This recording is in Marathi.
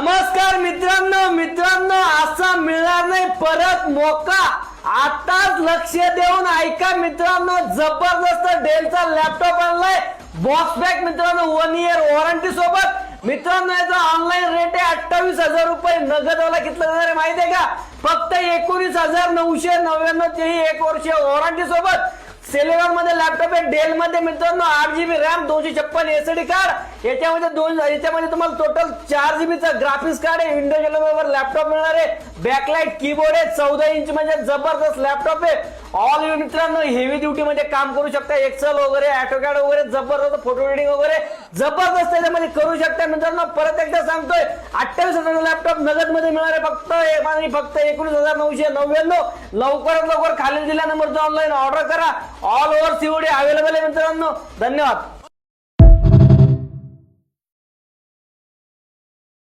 नमस्कार मित्रांनो असा मिळणार नाही परत मौका। आताच लक्ष देऊन ऐका मित्रांनो, जबरदस्त डेलचा लॅपटॉप आणलाय बॉक्स पॅक मित्रांनो, 1 इयर वॉरंटी सोबत। मित्रांनो याचा ऑनलाईन रेट आहे 28,000 रुपये, नगदवाला किती आहे माहिती आहे का? फक्त 19,999 तेही 1 वर्ष वॉरंटी सोबत। सेलेरॉन मध्ये लॅपटॉप आहे, डेल मध्ये मित्रांनो 8GB रॅम, 256 एसडी कार्ड, याच्यामध्ये तुम्हाला टोटल 4GB चा ग्राफिक्स कार्ड आहे, विंडोज 11 बरोबर लॅपटॉप मिळणार आहे, बॅकलाइट कीबोर्ड आहे, 14 इंच म्हणजे जबरदस्त लॅपटॉप आहे। ऑल यू मित्रांनो हेवी ड्युटी मध्ये काम करू शकता, एक्सेल वगैरे ऑटोकॅड वगैरे जबरदस्त, फोटो एडिटिंग वगैरे जबरदस्त त्याच्यामध्ये करू शकता। मित्रांनो परत एकदा सांगतोय 28,000 लॅपटॉप नगद मध्ये मिळणार आहे, फक्त 19,999। लवकरात लवकर खाली दिल्या नंबरचा ऑनलाईन ऑर्डर करा। ऑल ओव्हर सीओडी अवेलेबल आहे मित्रांनो। धन्यवाद।